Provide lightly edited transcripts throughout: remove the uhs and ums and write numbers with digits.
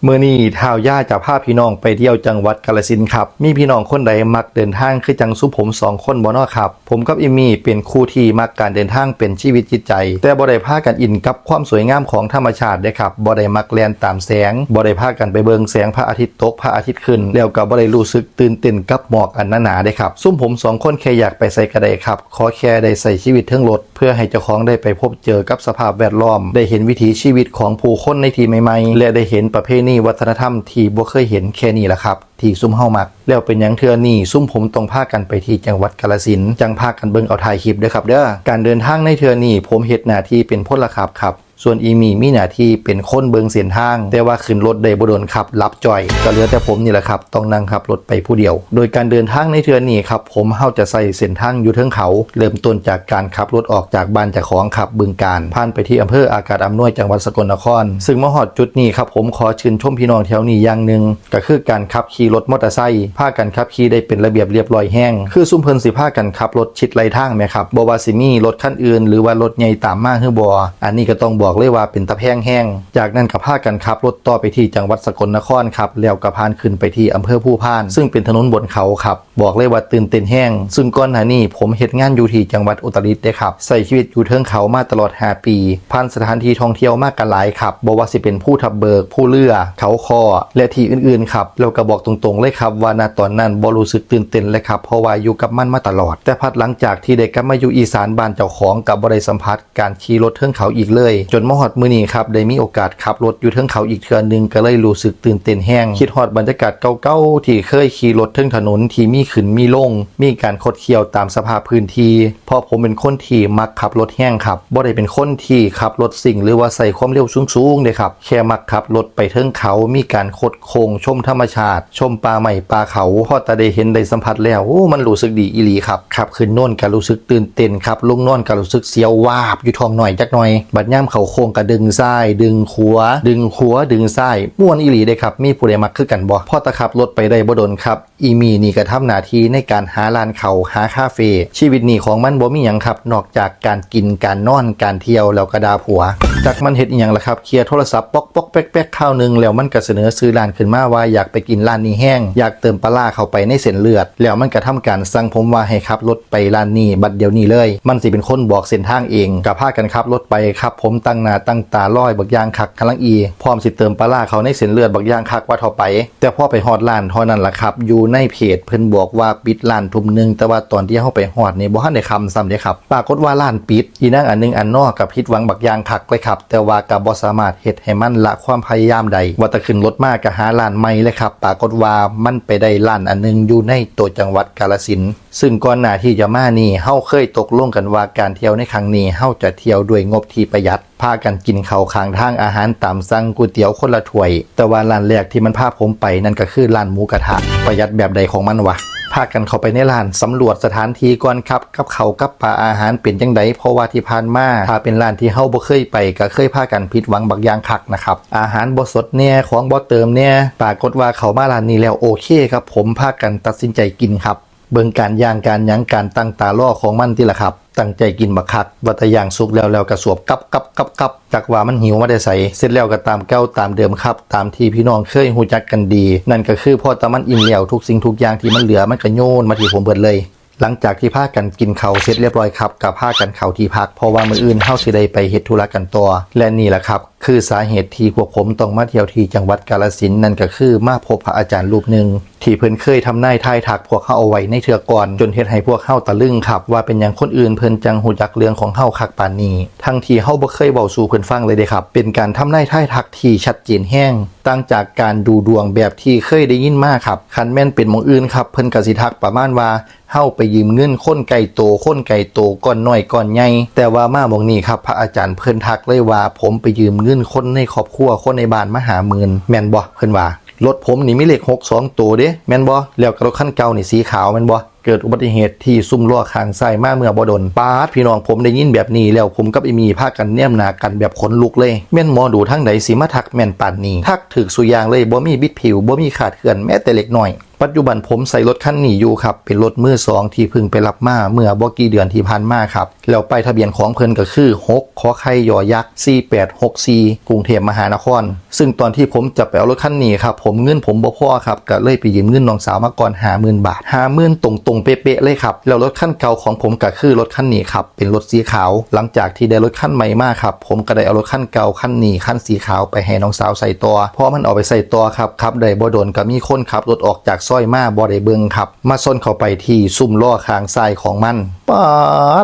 เมื่อนี้ท้าวย่าจะพาพี่น้องไปเที่ยวจังหวัดกาฬสินธุ์ครับมีพี่น้องคนใดมักเดินทางคือจังซุผม2คนบ่น้อครับผมกับอิมมี่เป็นคู่ที่มักการเดินทางเป็นชีวิตจิตใจแต่บ่ได้พากันอินกับความสวยงามของธรรมชาติเด้ครับบ่ได้มักแล่นตามแสงบ่ได้พากันไปเบิ่งแสงพระอาทิตย์ตกพระอาทิตย์ขึ้นแล้วก็บ่ได้รู้สึกตื่นเต้นกับหมอกอันหนาๆเด้ครับซุ่มผม2คนแค่อยากไปไสก็ได้ครับขอแค่ได้ใส่ชีวิตเทิงรถเพื่อให้เจ้าของได้ไปพบเจอกับสภาพแวดล้อมได้เห็นวิถีชีวิตของผู้คนในที่ใหม่ๆและได้เห็นประเพณีวัฒนธรรมที่บ่เคยเห็นแค่นี้แหละครับที่ซุ่มเฮามักแล้วเป็นหยังเทื่อนี้ซุ่มผมต้องพากันไปที่จังหวัดกาฬสินธุ์จังพากันเบิ่งเอาถ่ายคลิปเด้อครับเด้อการเดินทางในเทื่อนี้ผมเฮ็ดหน้าที่เป็นพลขับครับส่วนอีมี่มีหน้าที่เป็นคนเบิงเส้นทางแต่ว่าขึ้นรถได้บ่โดนขับรับจ่อยก็เหลือแต่ผมนี่แหละครับต้องนั่งขับรถไปผู้เดียวโดยการเดินทางในเทื่อนี้ครับผมเฮาจะใส่เส้นทางอยู่เทิงเขาเริ่มต้นจากการขับรถออกจากบ้านเจ้าของขับบึงกาฬผ่านไปที่อำเภออากาศอำนวยจังหวัดสกลนครซึ่งมาฮอดจุดนี้ครับผมขอชื่นชมพี่น้องแถวนี้อย่างนึงก็คือการขับขี่รถมอเตอร์ไซค์พากันขับขี่ได้เป็นระเบียบเรียบร้อยแห้งคือซุ่มเพิ่นสิพากันขับรถชิดไหลทางแม่ครับบ่ว่าสิมีรถคันอื่นหรือว่ารถใหญ่ตามมาคือบ่อันนี้ก็ต้องบอกเลยว่าเป็นตะแห้งจากนั้นก็พากันขับรถต่อไปที่จังหวัดสกลนครครับแล้วก็พานขึ้นไปที่อำเภอผู้พานซึ่งเป็นถนนบนเขาครับบอกเลยว่าตื่นเต้นแห้งซึ่งก่อนหน้านี้ผมเฮ็ดงานอยู่ที่จังหวัดอุตรดิตถ์เด้ครับใส่ชีวิตอยู่เทิงเขามาตลอด5ปีผ่านสถานที่ท่องเที่ยวมากกันหลายครับบ่ว่าสิเป็นผู้ทับเบิกผู้เรือเขาคอและที่อื่นๆครับแล้วก็บอกตรงๆเลยครับว่าณตอนนั้นบ่รู้สึกตื่นเต้นเลยครับเพราะว่าอยู่กับมันมาตลอดแต่พัดหลังจากที่ได้กลับมาอยู่อีสานบ้านเจ้าของกับบ่ได้สัมผัสการขี่รถเทิงเขาอีกเลยจนมาฮอดมื้อนี้ครับได้มีโอกาสขับรถอยู่เทิงเขาอีกเทื่อนึงก็เลยรู้สึกตื่นเต้นแห้งคิดฮอดบรรยากาศเก่าๆที่เคยขี่รถเทิงถนนที่มีขึ้นมีลงมีการคดเคี้ยวตามสภาพพื้นที่เพราะผมเป็นคนที่มักขับรถแห้งครับบ่ได้เป็นคนที่ขับรถสิ่งหรือว่าใส่ความเร็วสูงๆเลยครับแค่มักขับรถไปเทิงเขามีการคดโค้งชมธรรมชาติชมป่าใหม่ป่าเขาพอแต่ได้เห็นได้สัมผัสแล้วมันรู้สึกดีอีหลีครับขับขึ้นโน่นก็รู้สึกตื่นเต้นครับลงโน่นก็รู้สึกเสียววาบอยู่ท้องหน่อยจักหน่อยบัดย่ำเขาโค้งก็ดึงซ้ายดึงขวาดึงซ้ายม่วนอีหลีเด้ครับมีผู้ใดมักคือกันบ่พอตะขับรถไปได้บ่ดนครับอีมีนี่ก็ทำหน้าที่ในการหาร้านเขาหาคาเฟ่ชีวิตนี้ของมันบ่มีหยังครับนอกจากการกินการนอนการเที่ยวแล้วก็ด่าผัวจากมันเฮ็ดอีหยังล่ะครับเคลียร์โทรศัพท์ป๊อกๆแป๊กๆข้าวนึงแล้วมันก็เสนอซื้อร้านขึ้นมาว่าอยากไปกินร้านนี้แห้งอยากเติมปลาร้าเข้าไปในเส้นเลือดแล้วมันก็ทำการสั่งผมว่าให้ขับรถไปร้านนี้บัดเดี๋ยวนี้เลยมันสิเป็นคนบอกเส้นทางเองก็พากันขับรถไปครับผมตั้งหน้าตั้งตาลอยบักอย่างคักกำลังพร้อมสิเติมปลาร้าเขาในเส้นเลือดบักอย่างคักว่าเท่าไปแต่พอไปฮอดร้านเท่านั้นล่ะครับอยู่ในเพจเพิ่นบอกว่าปิดร้านทุ่มนึงแต่ว่าตอนที่เฮาไปฮอดนี่บ่ทันได้คำซ้ำเด้ครับปรากฏว่าร้านปิดอีนางอันนึงอันนอกกับผิดหวังบักอย่างคักเลยครับแต่ว่าก็บ่สามารถเฮ็ดให้มันละความพยายามใดว่าแต่ขึ้นรถมาก็หาร้านใหม่เลยครับปรากฏว่ามันไปได้ร้านอันนึงอยู่ในตัวจังหวัดกาฬสินธุ์ซึ่งก่อนหน้าที่จะมานี่เฮาเคยตกลงกันว่าการเที่ยวในครั้งนี้เฮาจะเที่ยวด้วยงบที่ประหยัดพากันกินข้าวข้างทางอาหารตามสั่งก๋วยเตี๋ยวคนละถ้วยแต่ว่าร้านแรกที่มันพาผมไปนั่นก็คือร้านหมูกระทะประหยัดแบบใดของมันวะพากันเข้าไปในร้านสำรวจสถานที่ก่อนครับกับเขากับปลาอาหารเป็นจังไดเพราะว่าที่ผ่านมาถ้าเป็นร้านที่เฮาบ่เคยไปก็เคยพากันผิดหวังบักอย่างคักนะครับอาหารบ่สดแน่ของบ่เติมแน่ปรากฏว่าเขามาร้านนี้แล้วโอเคครับผมพากันตัดสินใจกินครับเบิ่งการย่างการหยังการตั้งตารอของมันที่ล่ะครับตั้งใจกินบักคักวัตย่างสุกแล้วกระสวบกับจากว่ามันหิวมาได้ใส่เสร็จแล้วก็ตามแก้วตามเดิมครับตามที่พี่น้องเคยฮู้จักกันดีนั่นก็คือพอตะมันอิ่มแล้วทุกสิ่งทุกอย่างที่มันเหลือมันก็โยนมาที่ผมเบิดเลยหลังจากที่พากันกินข้าวเสร็จเรียบร้อยครับกับพากันเข้าที่พักเพราะว่ามื้ออื่นเฮาสิได้ไปเฮ็ดธุระกันต่อและนี่แหละครับคือสาเหตุที่พวกผมต้องมาเที่ยวที่จังหวัดกาฬสินธุ์นั่นก็คือมาพบพระอาจารย์รูปหนึ่งที่เพิ่นเคยทำนายทายทักพวกเฮาเอาไว้ในเทื่อก่อนจนเฮ็ดให้พวกเฮาตะลึงครับว่าเป็นหยังคนอื่นเพิ่นจังฮู้จักเรื่องของเฮาคักปานนี้ทั้งที่เฮาบ่เคยเว้าสู่เพิ่นฟังเลยเด้ครับเป็นการทำนายทายทักที่ชัดเจนแห้งต่างจากการดูดวงแบบที่เคยได้ยินมาครับคันแม่นเป็นหม้องอื่นครับเพิ่นก็สิทักประมาณว่าเฮาไปยืมเงินคนไกลโตก้อนน้อยก้อนใหญ่แต่ว่ามาหม้องนี้ครับพระอาจารย์เพิ่นทักเลยว่าผมไปยืมเงินคนในครอบครัวคนในบ้านมา50,000แม่นบ่เพิ่นว่ารถผมนี่มีเลข6 2ตัวเด้แม่นบ่แล้วก็รถคันเก่านี่สีขาวแม่นบ่เกิดอุบัติเหตุที่ซุ่มล้อข้างซ้ายมาเมื่อบ่ดนปาดพี่น้องผมได้ยินแบบนี้แล้วผมกับอีมีพากันแนมหน้ากันแบบขนลุกเลยแม่นหมอดูทางใดสิมาทักแม่นปานนี้ทักถึกสุอย่างเลยบ่มีบิดผิวบ่มีขาดเคลื่อนแม้แต่เล็กน้อย ปัจจุบันผมใส่รถคันนี้อยู่ครับเป็นรถมือสองที่เพิ่งไปรับมาเมื่อบ่กี่เดือนที่ผ่านมาครับแล้วป้ายทะเบียนของเพิ่นก็คือ6ขอไข่ยอยักษ์4864กรุงเทพมหานครซึ่งตอนที่ผมจะไปเอารถคันนี้ครับผมเงินผมบ่พอครับก็เลยไปยืมเงินน้องสาวมาก่อน 50,000 บาท 50,000ตรงๆเป๊ะๆเลยครับแล้วรถคันเก่าของผมก็คือรถคันนี้ครับเป็นรถสีขาวหลังจากที่ได้รถคันใหม่มาครับผมก็ได้เอารถคันเก่าคันนี้คันสีขาวไปให้น้องสาวใส่ต่อพอมันเอาไปใส่ต่อครับได้บ่โดนก็มีคนขับรถออกจากซอยมาบ่ได้เบิ่งครับมาซนเข้าไปที่ซุ้มล้อข้างซ้ายของมันป๊า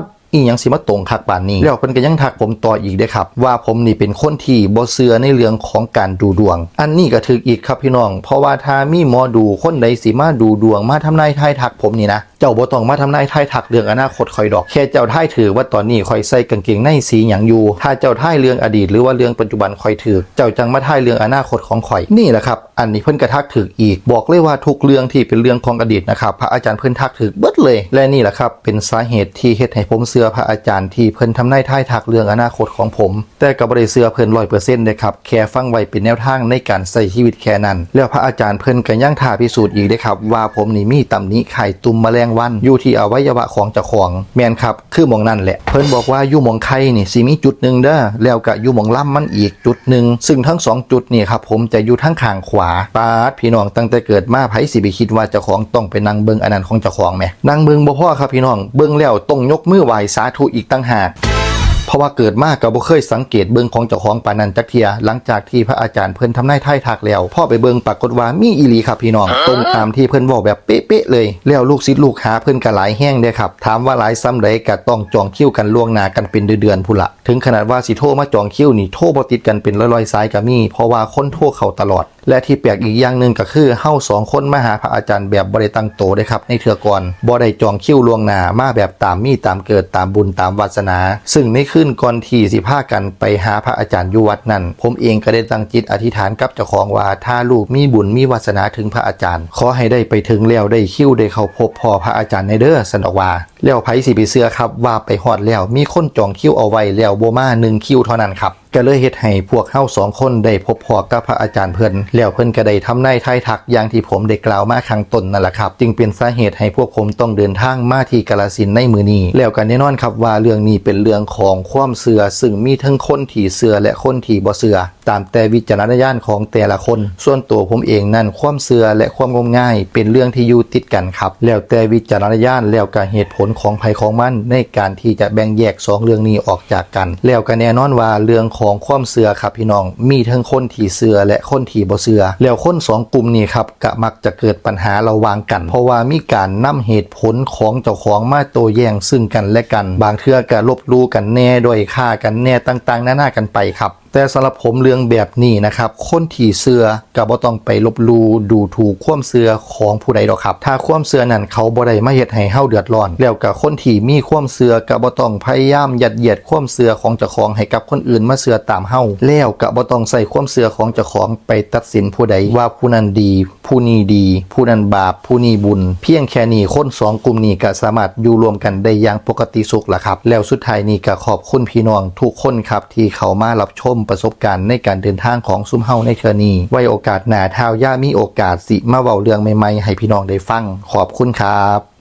ดอีหยังสิมาตรงคักปานนี้แล้วเพิ่นก็ยังทักผมต่ออีกเด้ครับว่าผมนี่เป็นคนที่บ่เชื่อในเรื่องของการดูดวงอันนี้ก็ถึกอีกครับพี่น้องเพราะว่าถ้ามีหมอดูคนใดสิมาดูดวงมาทำนายทายทักผมนี่นะเจ้าบ่ต้องมาทำนายทายทักเรื่องอนาคตข่อยดอกแค่เจ้าทายถือว่าตอนนี้ข่อยใส่กางเกงในสีหยังอยู่ถ้าเจ้าทายเรื่องอดีตหรือว่าเรื่องปัจจุบันข่อยถือเจ้าจังมาทายเรื่องอนาคตของข่อยนี่แหละครับอันนี้เพิ่นก็ทักถึกอีกบอกเลยว่าทุกเรื่องที่เป็นเรื่องของอดีตนะครับพระอาจารย์เพิ่นทักถึกเบิดเลยและนี่แหละครับเป็นสาเหตุที่เฮ็ดให้ผมเชื่อพระอาจารย์ที่เพิ่นทำนายทายทักเรื่องอนาคตของผมแต่ก็บ่ได้เชื่อเพิ่น 100% เด้ครับแค่ฟังไว้เป็นแนวทางในการใช้ชีวิตแค่นั้นแล้วพระอาจารย์เพิ่นก็ยังท้าพิสูจน์อีกเด้ครับว่าผมนี่มีตำหนิไข่ตุ่มแมลงวันอยู่ที่อวัยวะของเจ้าของแม่นครับคือหม่องนั่นแหละเพิ่นบอกว่าอยู่หม่องไข่นี่สิมีจุดนึงเด้อแล้วก็อยู่หม่องล่ำมันอีกจุดนึงซึ่งทั้ง2จุดนี่ครับผมจะอยู่ทั้งข้างขวาปาดพี่น้องตั้งแต่เกิดมาไผสิไปคิดว่าเจ้าของต้องไปนั่งเบิ่งอันนั้นของเจ้าของแหมนั่งเบิ่งบ่พอครับพี่น้องเบิ่งแล้วต้องยกมือไหว้สาธุอีกต่างหากเพราะว่าเกิดมาก็บ่เคยสังเกตเบิ่งของเจ้าของปานนั้นจักเที่ยหลังจากที่พระอาจารย์เพิ่นทำนายทายทักแล้วพ่อไปเบิ่งปรากฏว่ามีอีหลีครับพี่น้องตรงตามที่เพิ่นเว้าแบบเป๊ะๆเลยแล้วลูกศิษย์ลูกหาเพิ่นก็หลายแห้งเด้ครับถามว่าหลายซ้ำใดก็ต้องจองคิวกันล่วงหน้ากันเป็นเดือนๆพุ่นละถึงขนาดว่าสิโทรมาจองคิวนี่โทรบ่ติดกันเป็นร้อยๆสายก็มีเพราะว่าคนโทรเข้าตลอดและที่แปลกอีกอย่างนึงก็คือเฮา2คนมาหาพระอาจารย์แบบบ่ได้ตั้งโตเด้ครับในเทื่อก่อนบ่ได้จองคิวล่วงหน้ามาแบบตามมีตามเกิดตามบุญตามวาสนาซึ่งในคืนก่อนที่สิพากันไปหาพระอาจารย์อยู่วัดนั้นผมเองก็ได้ตั้งจิตอธิษฐานกับเจ้าของว่าถ้าลูกมีบุญมีวาสนาถึงพระอาจารย์ขอให้ได้ไปถึงแล้วได้คิวได้เข้าพบพ่อพระอาจารย์ในเด้อซั่นดอกว่าแล้วไผสิไปเชื่อครับว่าไปฮอดแล้วมีคนจองคิวเอาไว้แล้วบ่มา1คิวเท่านั้นครับก็เลยเฮ็ดให้พวกเฮา2คนได้พบพอกับพระอาจารย์เพิ่นแล้วเพิ่นก็ได้ทำนายทายทักอย่างที่ผมได้กล่าวมาข้างต้นนั่นแหละครับจึงเป็นสาเหตุให้พวกผมต้องเดินทางมาที่กาฬสินธุ์ในมื้อนี้แล้วก็แน่นอนครับว่าเรื่องนี้เป็นเรื่องของความเชื่อซึ่งมีทั้งคนที่เชื่อและคนที่บ่เชื่อตามแต่วิจารณญาณของแต่ละคนส่วนตัวผมเองนั่นความเชื่อและความงมงายเป็นเรื่องที่อยู่ติดกันครับแล้วแต่วิจารณญาณแล้วก็เหตุผลของไผของมันในการที่จะแบ่งแยก2เรื่องนี้ออกจากกันแล้วก็แน่นอนว่าเรื่องของความเชื่อครับพี่น้องมีทั้งคนที่เชื่อและคนที่บ่เชื่อแล้วคน2กลุ่มนี้ครับก็มักจะเกิดปัญหาระหว่างกันเพราะว่ามีการนำเหตุผลของเจ้าของมาโต้แย้งซึ่งกันและกันบางเทื่อก็ลบลู่กันแน่ด้วยฆ่ากันแน่ต่างๆนานากันไปครับแต่สำหรับผมเรื่องแบบนี้นะครับคนที่เชื่อก็บ่ต้องไปลบลู่ดูถูกความเชื่อของผู้ใดดอกครับถ้าความเชื่อนั้นเขาบ่ได้มาเฮ็ดให้เฮาเดือดร้อนแล้วก็คนที่มีความเชื่อก็บ่ต้องพยายามยัดเยียดความเชื่อของเจ้าของให้กับคนอื่นมาเชื่อตามเฮาแล้วก็บ่ต้องใส่ความเชื่อของเจ้าของไปตัดสินผู้ใดว่าผู้นั้นดีผู้นี้ดีผู้นั้นบาปผู้นี้บุญเพียงแค่นี้คน2กลุ่มนี้ก็สามารถอยู่รวมกันได้อย่างปกติสุขล่ะครับแล้วสุดท้ายนี้ก็ขอบคุณพี่น้องทุกคนครับที่เข้ามารับชมประสบการณ์ในการเดินทางของซุมเฮาในเทื่อนี้ไว้โอกาสหน้าท้าวย่ามีโอกาสสิมาเว้าเรื่องใหม่ๆให้พี่น้องได้ฟังขอบคุณครับ